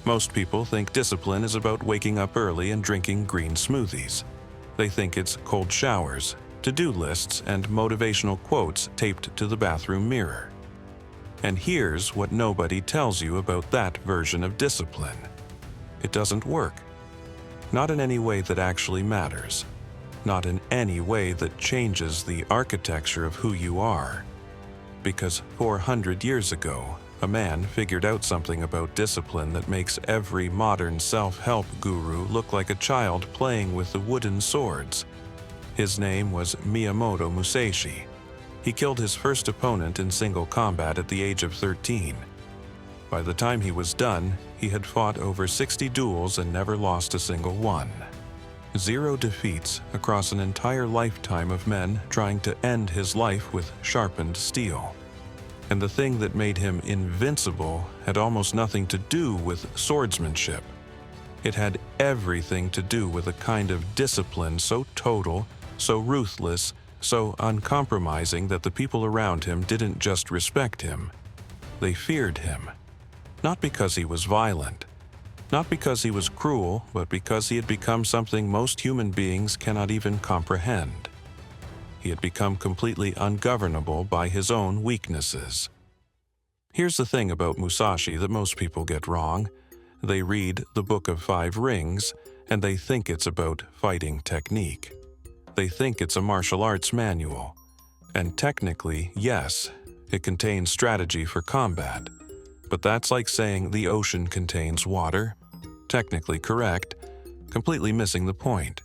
Most people think discipline is about waking up early and drinking green smoothies. They think it's cold showers, to-do lists, and motivational quotes taped to the bathroom mirror. And here's what nobody tells you about that version of discipline. It doesn't work. Not in any way that actually matters. Not in any way that changes the architecture of who you are. Because 400 years ago, a man figured out something about discipline that makes every modern self-help guru look like a child playing with the wooden swords. His name was Miyamoto Musashi. He killed his first opponent in single combat at the age of 13. By the time he was done, he had fought over 60 duels and never lost a single one. 0 defeats across an entire lifetime of men trying to end his life with sharpened steel. And the thing that made him invincible had almost nothing to do with swordsmanship. It had everything to do with a kind of discipline so total, so ruthless, so uncompromising that the people around him didn't just respect him. They feared him. Not because he was violent, not because he was cruel, but because he had become something most human beings cannot even comprehend. He had become completely ungovernable by his own weaknesses. Here's the thing about Musashi that most people get wrong. They read the Book of 5 Rings, and they think it's about fighting technique. They think it's a martial arts manual. And technically, yes, it contains strategy for combat. But that's like saying the ocean contains water. Technically correct, completely missing the point.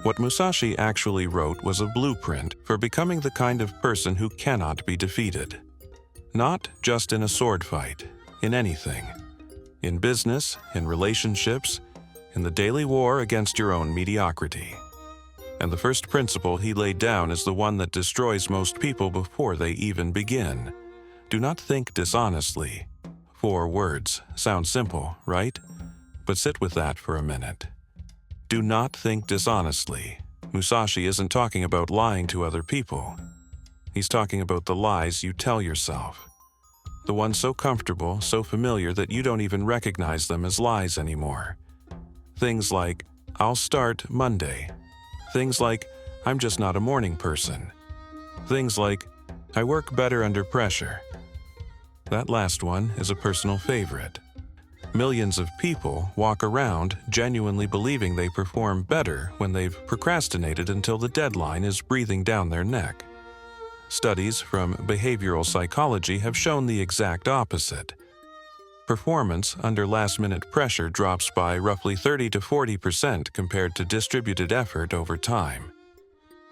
What Musashi actually wrote was a blueprint for becoming the kind of person who cannot be defeated. Not just in a sword fight, in anything. In business, in relationships, in the daily war against your own mediocrity. And the first principle he laid down is the one that destroys most people before they even begin. Do not think dishonestly. 4 words. Sounds simple, right? But sit with that for a minute. Do not think dishonestly. Musashi isn't talking about lying to other people. He's talking about the lies you tell yourself. The ones so comfortable, so familiar that you don't even recognize them as lies anymore. Things like, I'll start Monday. Things like, I'm just not a morning person. Things like, I work better under pressure. That last one is a personal favorite. Millions of people walk around genuinely believing they perform better when they've procrastinated until the deadline is breathing down their neck. Studies from behavioral psychology have shown the exact opposite. Performance under last-minute pressure drops by roughly 30 to 40% compared to distributed effort over time.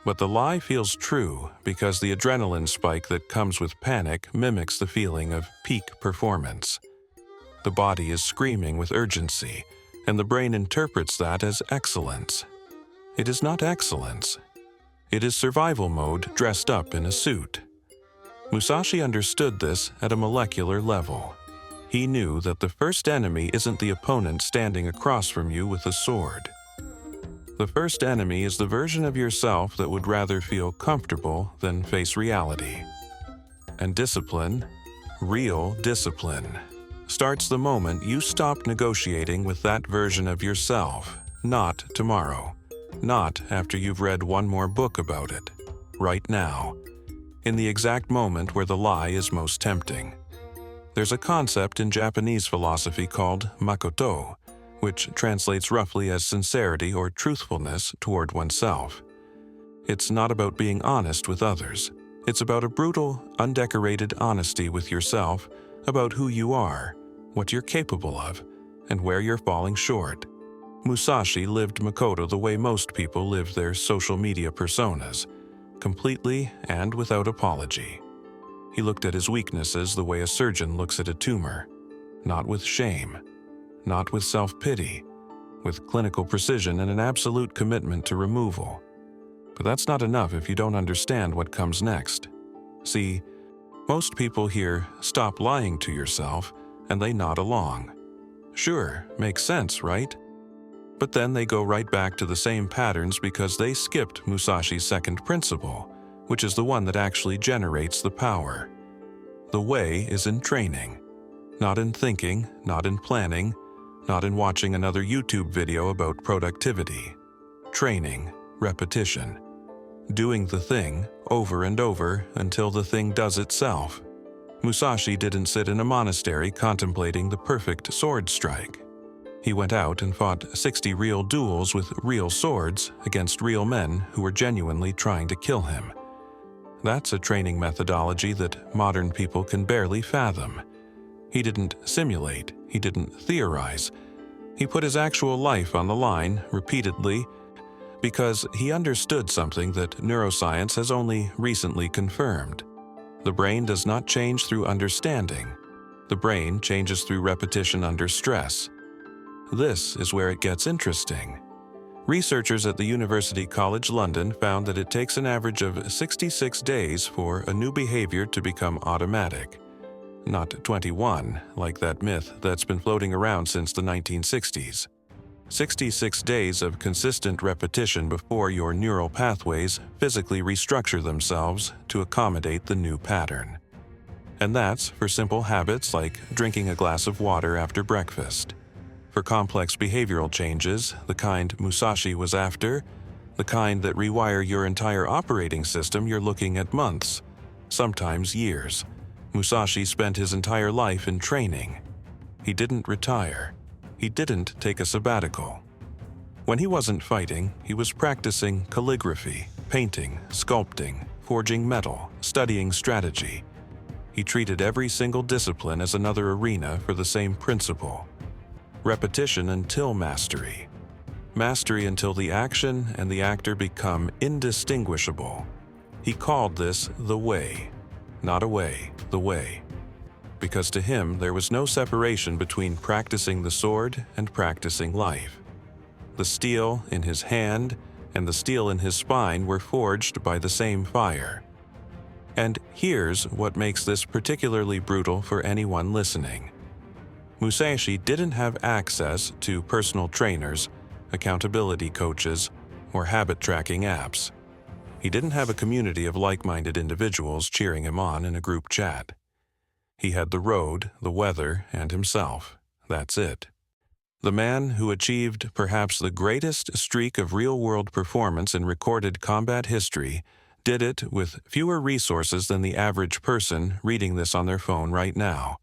But the lie feels true because the adrenaline spike that comes with panic mimics the feeling of peak performance. The body is screaming with urgency, and the brain interprets that as excellence. It is not excellence. It is survival mode dressed up in a suit. Musashi understood this at a molecular level. He knew that the first enemy isn't the opponent standing across from you with a sword. The first enemy is the version of yourself that would rather feel comfortable than face reality. And discipline, real discipline, starts the moment you stop negotiating with that version of yourself, not tomorrow, not after you've read one more book about it, right now, in the exact moment where the lie is most tempting. There's a concept in Japanese philosophy called makoto, which translates roughly as sincerity or truthfulness toward oneself. It's not about being honest with others. It's about a brutal, undecorated honesty with yourself about who you are, what you're capable of, and where you're falling short. Musashi lived Makoto the way most people live their social media personas, completely and without apology. He looked at his weaknesses the way a surgeon looks at a tumor, not with shame, not with self-pity, with clinical precision and an absolute commitment to removal. But that's not enough if you don't understand what comes next. See, most people hear, "Stop lying to yourself," and they nod along. Sure, makes sense, right? But then they go right back to the same patterns because they skipped Musashi's second principle, which is the one that actually generates the power. The way is in training. Not in thinking, not in planning, not in watching another YouTube video about productivity. Training, repetition. Doing the thing over and over until the thing does itself. Musashi didn't sit in a monastery contemplating the perfect sword strike. He went out and fought 60 real duels with real swords against real men who were genuinely trying to kill him. That's a training methodology that modern people can barely fathom. He didn't simulate, he didn't theorize. He put his actual life on the line repeatedly because he understood something that neuroscience has only recently confirmed. The brain does not change through understanding. The brain changes through repetition under stress. This is where it gets interesting. Researchers at the University College London found that it takes an average of 66 days for a new behavior to become automatic. Not 21, like that myth that's been floating around since the 1960s. 66 days of consistent repetition before your neural pathways physically restructure themselves to accommodate the new pattern. And that's for simple habits like drinking a glass of water after breakfast. For complex behavioral changes, the kind Musashi was after, the kind that rewire your entire operating system, you're looking at months, sometimes years. Musashi spent his entire life in training. He didn't retire. He didn't take a sabbatical. When he wasn't fighting, he was practicing calligraphy, painting, sculpting, forging metal, studying strategy. He treated every single discipline as another arena for the same principle. Repetition until mastery. Mastery until the action and the actor become indistinguishable. He called this the way. Not a way, the way. Because to him, there was no separation between practicing the sword and practicing life. The steel in his hand and the steel in his spine were forged by the same fire. And here's what makes this particularly brutal for anyone listening. Musashi didn't have access to personal trainers, accountability coaches, or habit-tracking apps. He didn't have a community of like-minded individuals cheering him on in a group chat. He had the road, the weather, and himself. That's it. The man who achieved perhaps the greatest streak of real-world performance in recorded combat history did it with fewer resources than the average person reading this on their phone right now.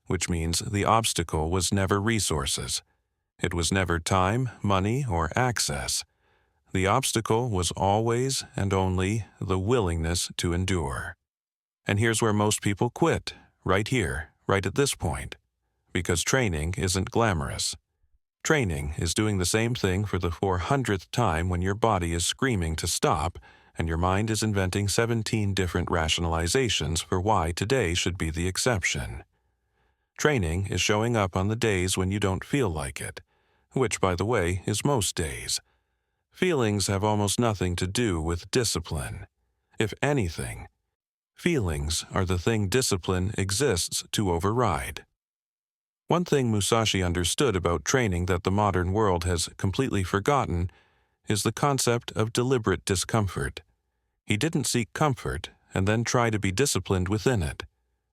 Which means the obstacle was never resources. It was never time, money, or access. The obstacle was always and only the willingness to endure. And here's where most people quit, right here, right at this point. Because training isn't glamorous. Training is doing the same thing for the 400th time when your body is screaming to stop and your mind is inventing 17 different rationalizations for why today should be the exception. Training is showing up on the days when you don't feel like it, which, by the way, is most days. Feelings have almost nothing to do with discipline. If anything, feelings are the thing discipline exists to override. One thing Musashi understood about training that the modern world has completely forgotten is the concept of deliberate discomfort. He didn't seek comfort and then try to be disciplined within it.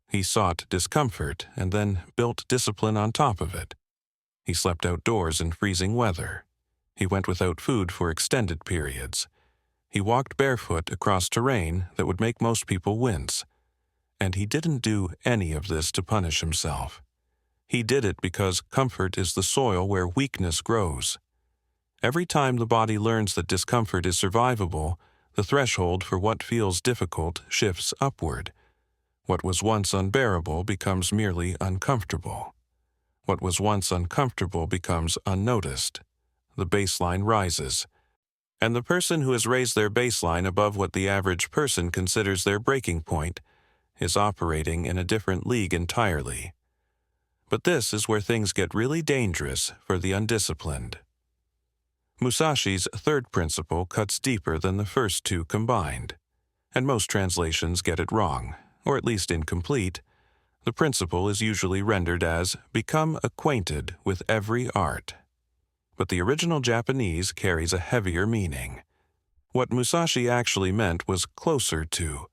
He sought discomfort and then built discipline on top of it. He slept outdoors in freezing weather. He went without food for extended periods. He walked barefoot across terrain that would make most people wince. And he didn't do any of this to punish himself. He did it because comfort is the soil where weakness grows. Every time the body learns that discomfort is survivable, the threshold for what feels difficult shifts upward. What was once unbearable becomes merely uncomfortable. What was once uncomfortable becomes unnoticed. The baseline rises. And the person who has raised their baseline above what the average person considers their breaking point is operating in a different league entirely. But this is where things get really dangerous for the undisciplined. Musashi's third principle cuts deeper than the first two combined, and most translations get it wrong, or at least incomplete. The principle is usually rendered as become acquainted with every art. But the original Japanese carries a heavier meaning. What Musashi actually meant was closer to,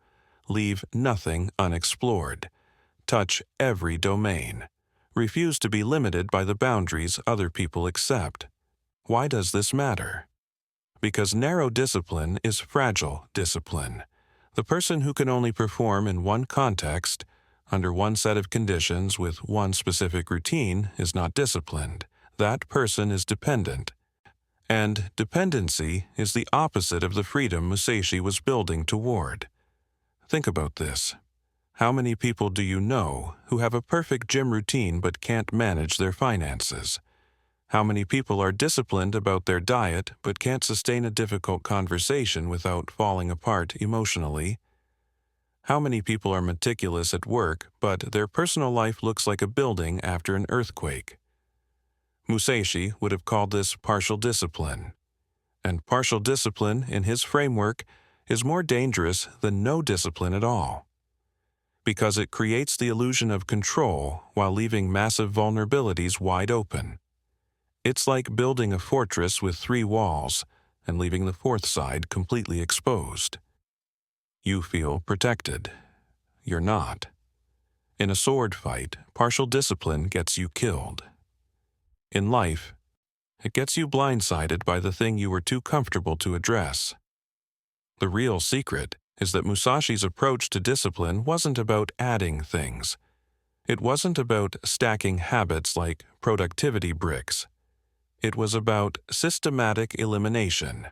leave nothing unexplored, touch every domain, refuse to be limited by the boundaries other people accept. Why does this matter? Because narrow discipline is fragile discipline. The person who can only perform in one context, under one set of conditions with one specific routine, is not disciplined. That person is dependent. And dependency is the opposite of the freedom Musashi was building toward. Think about this. How many people do you know who have a perfect gym routine but can't manage their finances? How many people are disciplined about their diet but can't sustain a difficult conversation without falling apart emotionally? How many people are meticulous at work but their personal life looks like a building after an earthquake? Musashi would have called this partial discipline. And partial discipline, in his framework, is more dangerous than no discipline at all, because it creates the illusion of control while leaving massive vulnerabilities wide open. It's like building a fortress with 3 walls and leaving the 4th side completely exposed. You feel protected. You're not. In a sword fight, partial discipline gets you killed. In life, it gets you blindsided by the thing you were too comfortable to address. The real secret is that Musashi's approach to discipline wasn't about adding things. It wasn't about stacking habits like productivity bricks. It was about systematic elimination.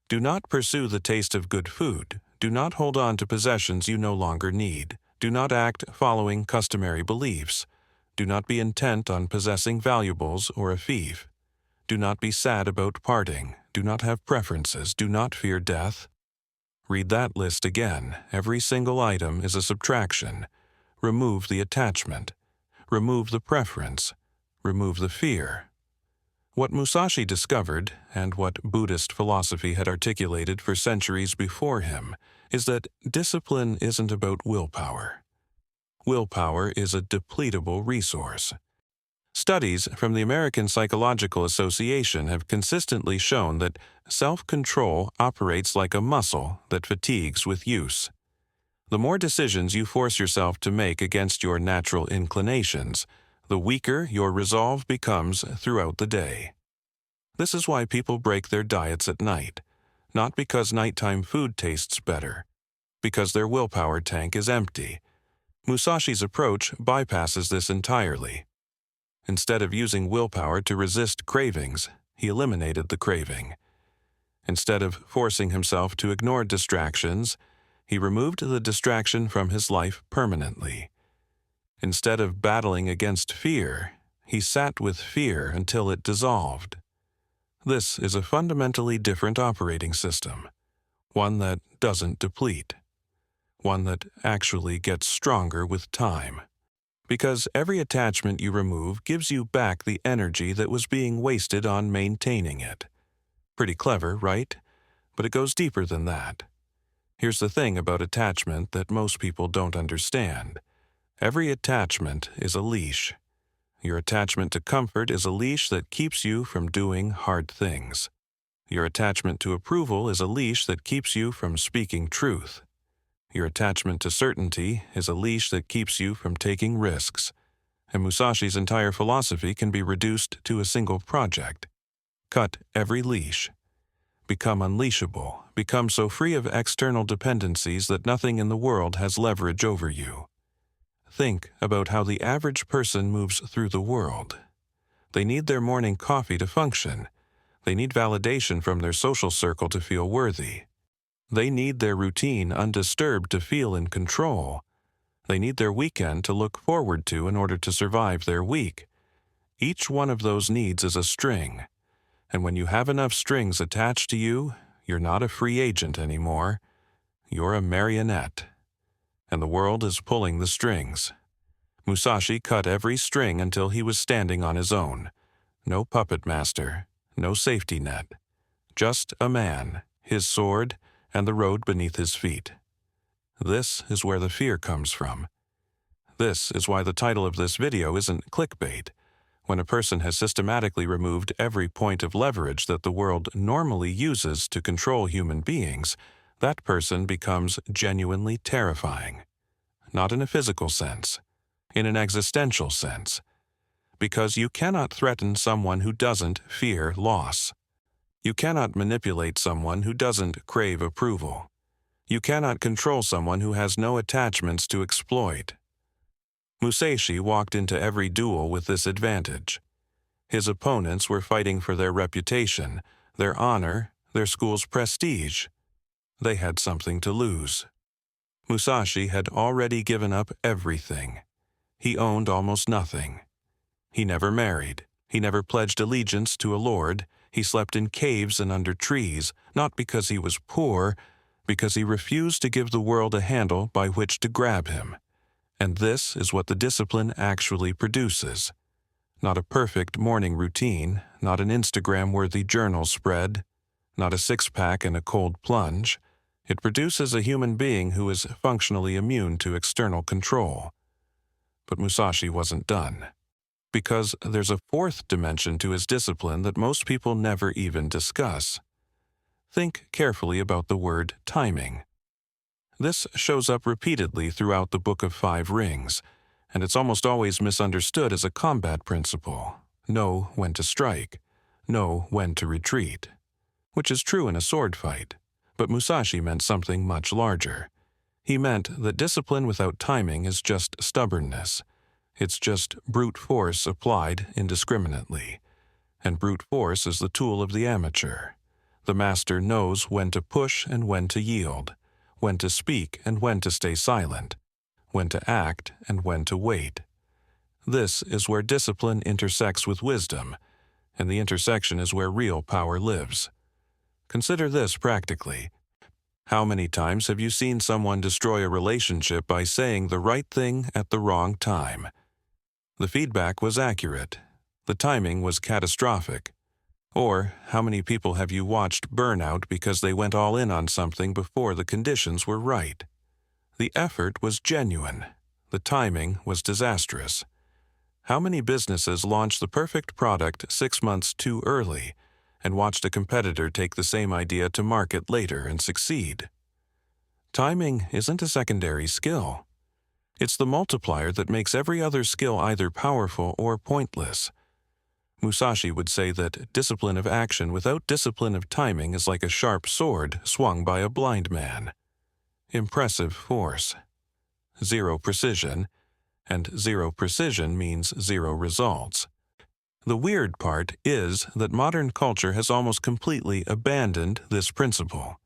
Do not pursue the taste of good food. Do not hold on to possessions you no longer need. Do not act following customary beliefs. Do not be intent on possessing valuables or a fief. Do not be sad about parting. Do not have preferences. Do not fear death. Read that list again. Every single item is a subtraction. Remove the attachment. Remove the preference. Remove the fear. What Musashi discovered, and what Buddhist philosophy had articulated for centuries before him, is that discipline isn't about willpower. Willpower is a depletable resource. Studies from the American Psychological Association have consistently shown that self-control operates like a muscle that fatigues with use. The more decisions you force yourself to make against your natural inclinations, the weaker your resolve becomes throughout the day. This is why people break their diets at night, not because nighttime food tastes better, because their willpower tank is empty. Musashi's approach bypasses this entirely. Instead of using willpower to resist cravings, he eliminated the craving. Instead of forcing himself to ignore distractions, he removed the distraction from his life permanently. Instead of battling against fear, he sat with fear until it dissolved. This is a fundamentally different operating system, one that doesn't deplete, one that actually gets stronger with time. Because every attachment you remove gives you back the energy that was being wasted on maintaining it. Pretty clever, right? But it goes deeper than that. Here's the thing about attachment that most people don't understand. Every attachment is a leash. Your attachment to comfort is a leash that keeps you from doing hard things. Your attachment to approval is a leash that keeps you from speaking truth. Your attachment to certainty is a leash that keeps you from taking risks. And Musashi's entire philosophy can be reduced to a single project. Cut every leash. Become unleashable. Become so free of external dependencies that nothing in the world has leverage over you. Think about how the average person moves through the world. They need their morning coffee to function. They need validation from their social circle to feel worthy. They need their routine undisturbed to feel in control. They need their weekend to look forward to in order to survive their week. Each one of those needs is a string. And when you have enough strings attached to you, you're not a free agent anymore. You're a marionette. And the world is pulling the strings. Musashi cut every string until he was standing on his own. No puppet master, no safety net. Just a man, his sword, and the road beneath his feet. This is where the fear comes from. This is why the title of this video isn't clickbait. When a person has systematically removed every point of leverage that the world normally uses to control human beings, that person becomes genuinely terrifying. Not in a physical sense, in an existential sense. Because you cannot threaten someone who doesn't fear loss. You cannot manipulate someone who doesn't crave approval. You cannot control someone who has no attachments to exploit. Musashi walked into every duel with this advantage. His opponents were fighting for their reputation, their honor, their school's prestige. They had something to lose. Musashi had already given up everything. He owned almost nothing. He never married. He never pledged allegiance to a lord. He slept in caves and under trees, not because he was poor, because he refused to give the world a handle by which to grab him. And this is what the discipline actually produces. Not a perfect morning routine, not an Instagram-worthy journal spread, not a six-pack and a cold plunge. It produces a human being who is functionally immune to external control. But Musashi wasn't done. Because there's a fourth dimension to his discipline that most people never even discuss. Think carefully about the word timing. This shows up repeatedly throughout the Book of Five Rings, and it's almost always misunderstood as a combat principle. Know when to strike, know when to retreat, which is true in a sword fight, but Musashi meant something much larger. He meant that discipline without timing is just stubbornness. It's just brute force applied indiscriminately, and brute force is the tool of the amateur. The master knows when to push and when to yield, when to speak and when to stay silent, when to act and when to wait. This is where discipline intersects with wisdom, and the intersection is where real power lives. Consider this practically. How many times have you seen someone destroy a relationship by saying the right thing at the wrong time? The feedback was accurate. The timing was catastrophic. Or, how many people have you watched burn out because they went all in on something before the conditions were right? The effort was genuine. The timing was disastrous. How many businesses launched the perfect product 6 months too early and watched a competitor take the same idea to market later and succeed? Timing isn't a secondary skill. It's the multiplier that makes every other skill either powerful or pointless. Musashi would say that discipline of action without discipline of timing is like a sharp sword swung by a blind man. Impressive force. Zero precision, and zero precision means zero results. The weird part is that modern culture has almost completely abandoned this principle.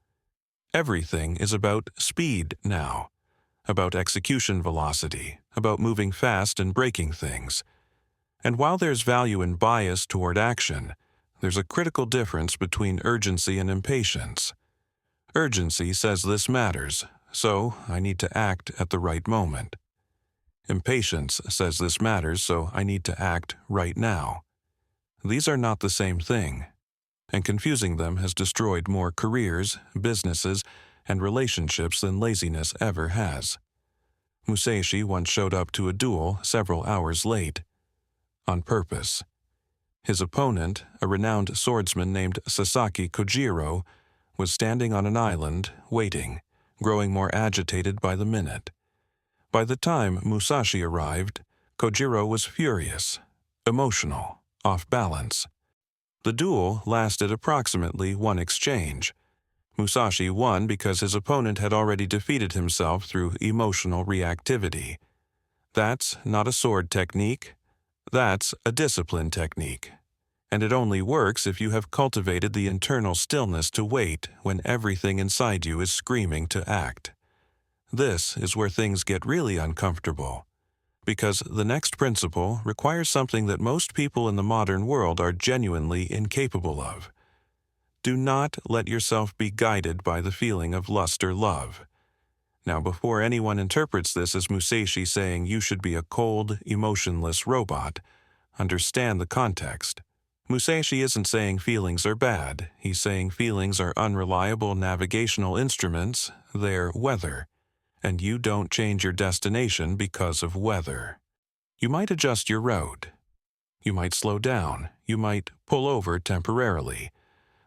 Everything is about speed now, about execution velocity, about moving fast and breaking things. And while there's value in bias toward action, there's a critical difference between urgency and impatience. Urgency says this matters, so I need to act at the right moment. Impatience says this matters, so I need to act right now. These are not the same thing, and confusing them has destroyed more careers, businesses, and relationships than laziness ever has. Musashi once showed up to a duel several hours late. On purpose. His opponent, a renowned swordsman named Sasaki Kojiro, was standing on an island, waiting, growing more agitated by the minute. By the time Musashi arrived, Kojiro was furious, emotional, off balance. The duel lasted approximately one exchange. Musashi won because his opponent had already defeated himself through emotional reactivity. That's not a sword technique. That's a discipline technique, and it only works if you have cultivated the internal stillness to wait when everything inside you is screaming to act. This is where things get really uncomfortable, because the next principle requires something that most people in the modern world are genuinely incapable of. Do not let yourself be guided by the feeling of lust or love. Now, before anyone interprets this as Musashi saying you should be a cold, emotionless robot, understand the context. Musashi isn't saying feelings are bad. He's saying feelings are unreliable navigational instruments, they're weather, and you don't change your destination because of weather. You might adjust your route. You might slow down. You might pull over temporarily,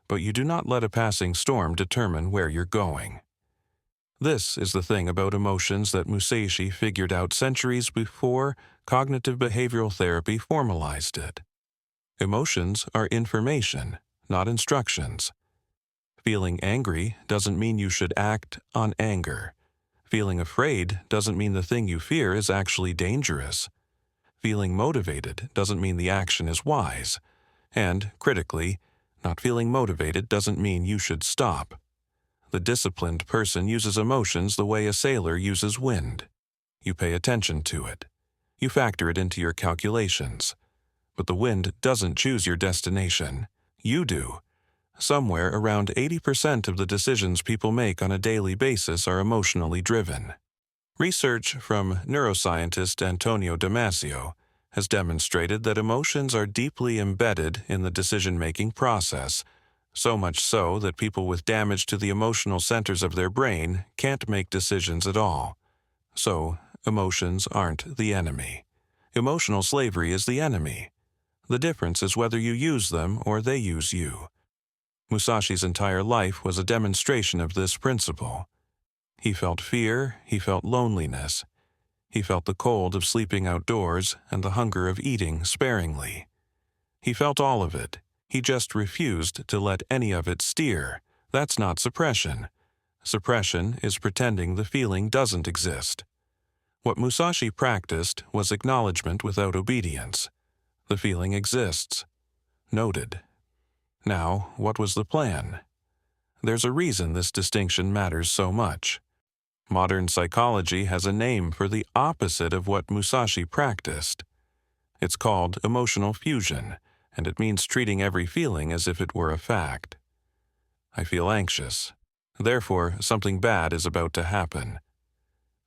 but you do not let a passing storm determine where you're going. This is the thing about emotions that Musashi figured out centuries before cognitive behavioral therapy formalized it. Emotions are information, not instructions. Feeling angry doesn't mean you should act on anger. Feeling afraid doesn't mean the thing you fear is actually dangerous. Feeling motivated doesn't mean the action is wise. And, critically, not feeling motivated doesn't mean you should stop. The disciplined person uses emotions the way a sailor uses wind. You pay attention to it. You factor it into your calculations. But the wind doesn't choose your destination. You do. Somewhere around 80% of the decisions people make on a daily basis are emotionally driven. Research from neuroscientist Antonio Damasio has demonstrated that emotions are deeply embedded in the decision-making process, so much so that people with damage to the emotional centers of their brain can't make decisions at all. So, emotions aren't the enemy. Emotional slavery is the enemy. The difference is whether you use them or they use you. Musashi's entire life was a demonstration of this principle. He felt fear, he felt loneliness. He felt the cold of sleeping outdoors and the hunger of eating sparingly. He felt all of it. He just refused to let any of it steer. That's not suppression. Suppression is pretending the feeling doesn't exist. What Musashi practiced was acknowledgement without obedience. The feeling exists. Noted. Now, what was the plan? There's a reason this distinction matters so much. Modern psychology has a name for the opposite of what Musashi practiced. It's called emotional fusion, and it means treating every feeling as if it were a fact. I feel anxious. Therefore, something bad is about to happen.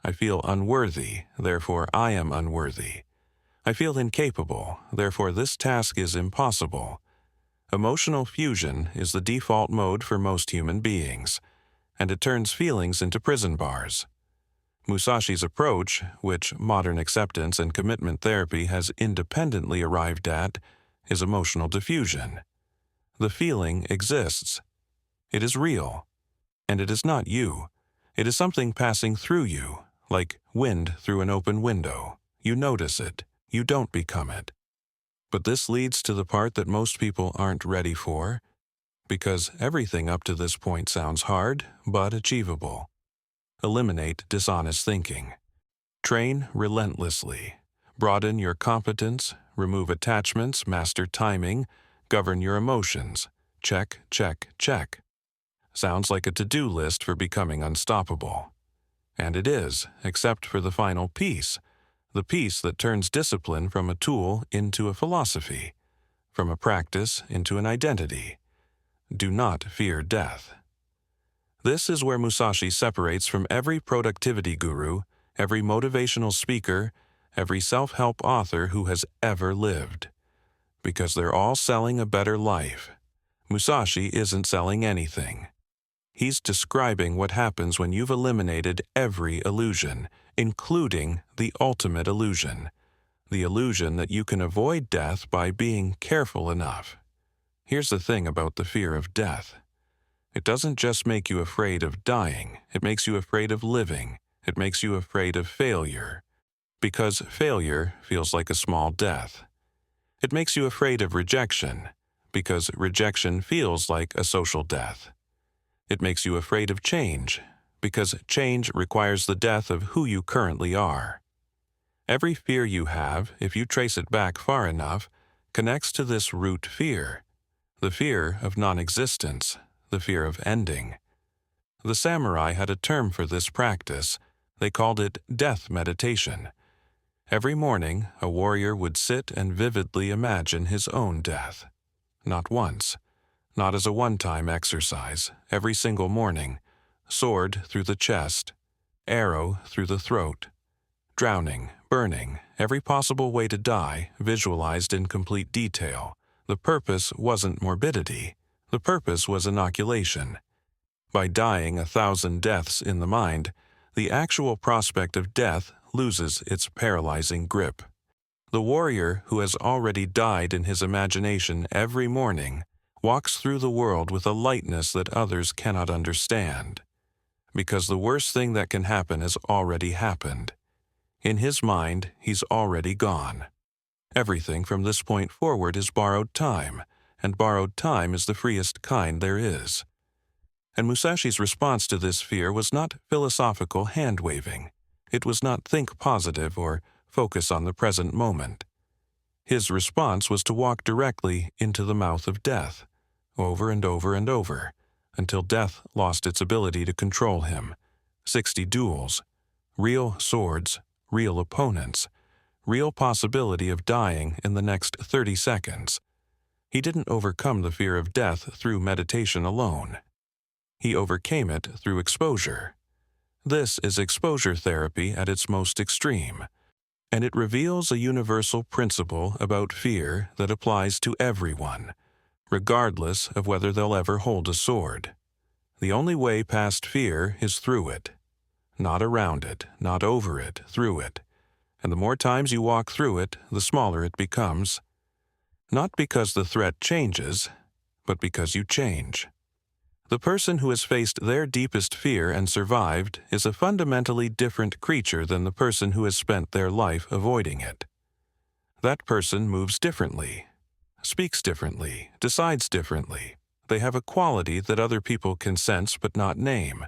I feel unworthy, therefore I am unworthy. I feel incapable, therefore this task is impossible. Emotional fusion is the default mode for most human beings, and it turns feelings into prison bars. Musashi's approach, which modern acceptance and commitment therapy has independently arrived at, is emotional diffusion. The feeling exists. It is real. And it is not you. It is something passing through you, like wind through an open window. You notice it. You don't become it. But this leads to the part that most people aren't ready for, because everything up to this point sounds hard, but achievable. Eliminate dishonest thinking. Train relentlessly. Broaden your competence, remove attachments, master timing, govern your emotions. Check, check, check. Sounds like a to-do list for becoming unstoppable. And it is, except for the final piece, the piece that turns discipline from a tool into a philosophy, from a practice into an identity. Do not fear death. This is where Musashi separates from every productivity guru, every motivational speaker, every self-help author who has ever lived. Because they're all selling a better life. Musashi isn't selling anything. He's describing what happens when you've eliminated every illusion, including the ultimate illusion, the illusion that you can avoid death by being careful enough. Here's the thing about the fear of death. It doesn't just make you afraid of dying, it makes you afraid of living. It makes you afraid of failure. Because failure feels like a small death. It makes you afraid of rejection, because rejection feels like a social death. It makes you afraid of change, because change requires the death of who you currently are. Every fear you have, if you trace it back far enough, connects to this root fear, the fear of non-existence, the fear of ending. The samurai had a term for this practice. They called it death meditation. Every morning, a warrior would sit and vividly imagine his own death. Not once, not as a one-time exercise, every single morning. Sword through the chest, arrow through the throat. Drowning, burning, every possible way to die, visualized in complete detail. The purpose wasn't morbidity. The purpose was inoculation. By dying 1,000 deaths in the mind, the actual prospect of death loses its paralyzing grip. The warrior who has already died in his imagination every morning walks through the world with a lightness that others cannot understand. because the worst thing that can happen has already happened. In his mind, he's already gone. Everything from this point forward is borrowed time, and borrowed time is the freest kind there is. And Musashi's response to this fear was not philosophical hand-waving. It was not think positive or focus on the present moment. His response was to walk directly into the mouth of death, over and over and over, until death lost its ability to control him. 60 duels, real swords, real opponents, real possibility of dying in the next 30 seconds. He didn't overcome the fear of death through meditation alone. He overcame it through exposure. This is exposure therapy at its most extreme, and it reveals a universal principle about fear that applies to everyone, regardless of whether they'll ever hold a sword. The only way past fear is through it. Not around it, not over it, through it. And the more times you walk through it, the smaller it becomes. Not because the threat changes, but because you change. The person who has faced their deepest fear and survived is a fundamentally different creature than the person who has spent their life avoiding it. That person moves differently, speaks differently, decides differently. They have a quality that other people can sense but not name,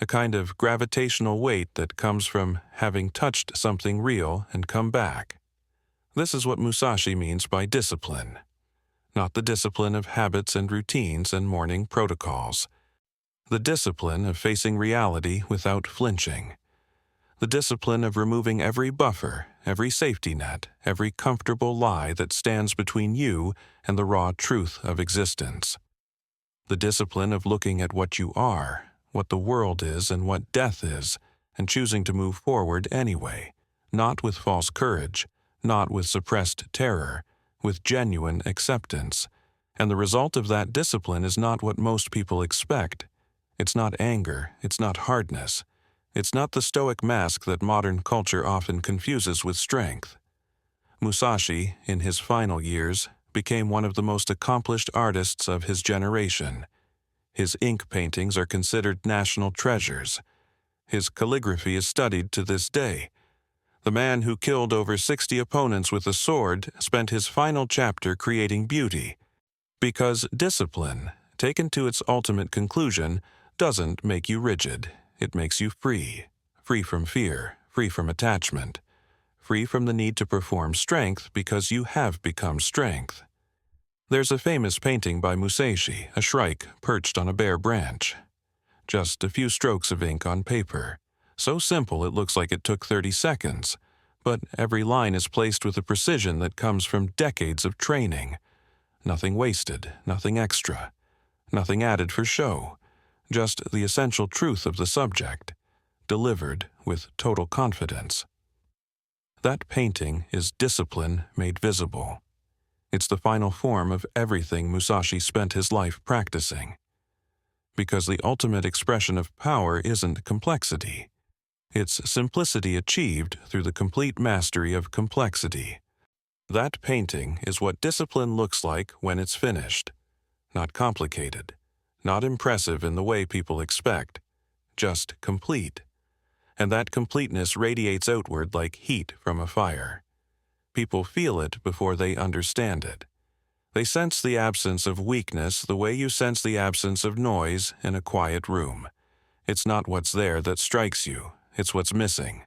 a kind of gravitational weight that comes from having touched something real and come back. This is what Musashi means by discipline. Not the discipline of habits and routines and morning protocols. The discipline of facing reality without flinching. The discipline of removing every buffer, every safety net, every comfortable lie that stands between you and the raw truth of existence. The discipline of looking at what you are, what the world is and what death is, and choosing to move forward anyway, not with false courage, not with suppressed terror, with genuine acceptance. And the result of that discipline is not what most people expect. It's not anger, it's not hardness. It's not the stoic mask that modern culture often confuses with strength. Musashi, in his final years, became one of the most accomplished artists of his generation. His ink paintings are considered national treasures. His calligraphy is studied to this day. The man who killed over 60 opponents with a sword spent his final chapter creating beauty, because discipline, taken to its ultimate conclusion, doesn't make you rigid. It makes you free, free from fear, free from attachment, free from the need to perform strength because you have become strength. There's a famous painting by Musashi, a shrike perched on a bare branch. Just a few strokes of ink on paper. So simple it looks like it took 30 seconds, but every line is placed with a precision that comes from decades of training. Nothing wasted, nothing extra, nothing added for show, just the essential truth of the subject, delivered with total confidence. That painting is discipline made visible. It's the final form of everything Musashi spent his life practicing. Because the ultimate expression of power isn't complexity. It's simplicity achieved through the complete mastery of complexity. That painting is what discipline looks like when it's finished. Not complicated, not impressive in the way people expect, just complete. And that completeness radiates outward like heat from a fire. People feel it before they understand it. They sense the absence of weakness the way you sense the absence of noise in a quiet room. It's not what's there that strikes you, it's what's missing.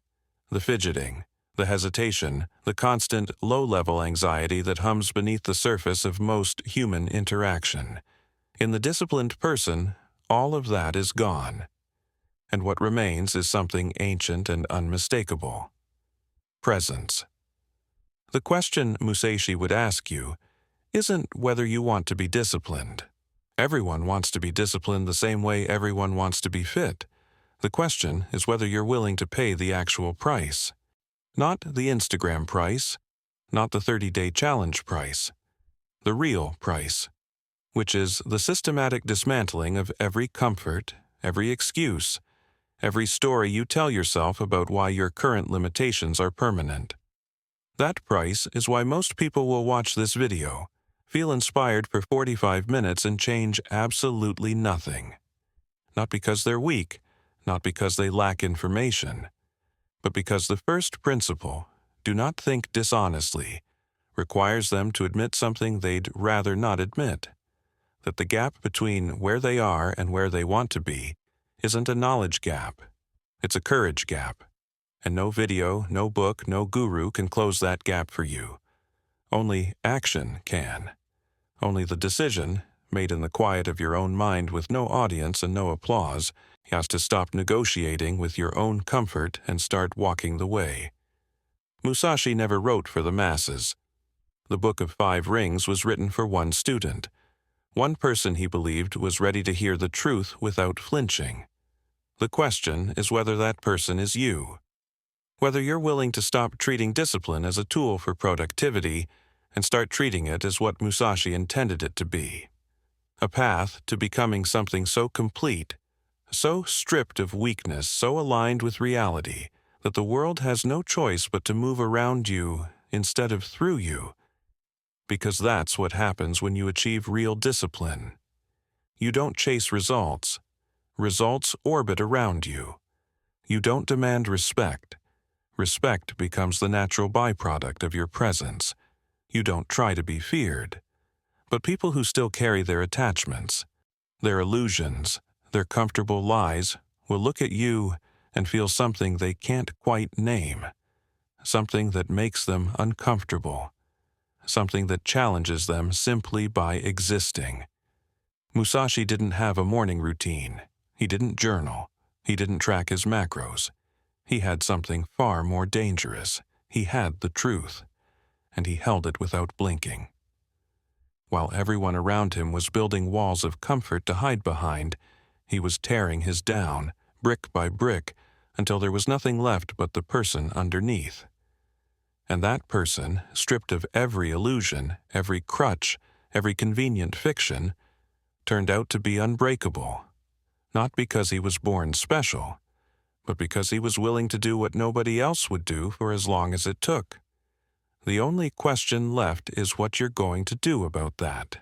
The fidgeting, the hesitation, the constant low-level anxiety that hums beneath the surface of most human interaction. In the disciplined person, all of that is gone. And what remains is something ancient and unmistakable. Presence. The question Musashi would ask you isn't whether you want to be disciplined. Everyone wants to be disciplined the same way everyone wants to be fit. The question is whether you're willing to pay the actual price. Not the Instagram price, not the 30-day challenge price. The real price, which is the systematic dismantling of every comfort, every excuse, every story you tell yourself about why your current limitations are permanent. That price is why most people will watch this video, feel inspired for 45 minutes and change absolutely nothing. Not because they're weak, not because they lack information, but because the first principle, do not think dishonestly, requires them to admit something they'd rather not admit, that the gap between where they are and where they want to be isn't a knowledge gap, it's a courage gap, and no video, no book, no guru can close that gap for you. Only action can. Only the decision, made in the quiet of your own mind with no audience and no applause, has to stop negotiating with your own comfort and start walking the way. Musashi never wrote for the masses. The Book of Five Rings was written for one student. One person he believed was ready to hear the truth without flinching. The question is whether that person is you. Whether you're willing to stop treating discipline as a tool for productivity and start treating it as what Musashi intended it to be. A path to becoming something so complete, so stripped of weakness, so aligned with reality, that the world has no choice but to move around you instead of through you. Because that's what happens when you achieve real discipline. You don't chase results. Results orbit around you. You don't demand respect. Respect becomes the natural byproduct of your presence. You don't try to be feared. But people who still carry their attachments, their illusions, their comfortable lies, will look at you and feel something they can't quite name. Something that makes them uncomfortable. Something that challenges them simply by existing. Musashi didn't have a morning routine. He didn't journal. He didn't track his macros. He had something far more dangerous. He had the truth, and he held it without blinking. While everyone around him was building walls of comfort to hide behind, he was tearing his down, brick by brick, until there was nothing left but the person underneath. And that person, stripped of every illusion, every crutch, every convenient fiction, turned out to be unbreakable. Not because he was born special, but because he was willing to do what nobody else would do for as long as it took. The only question left is what you're going to do about that.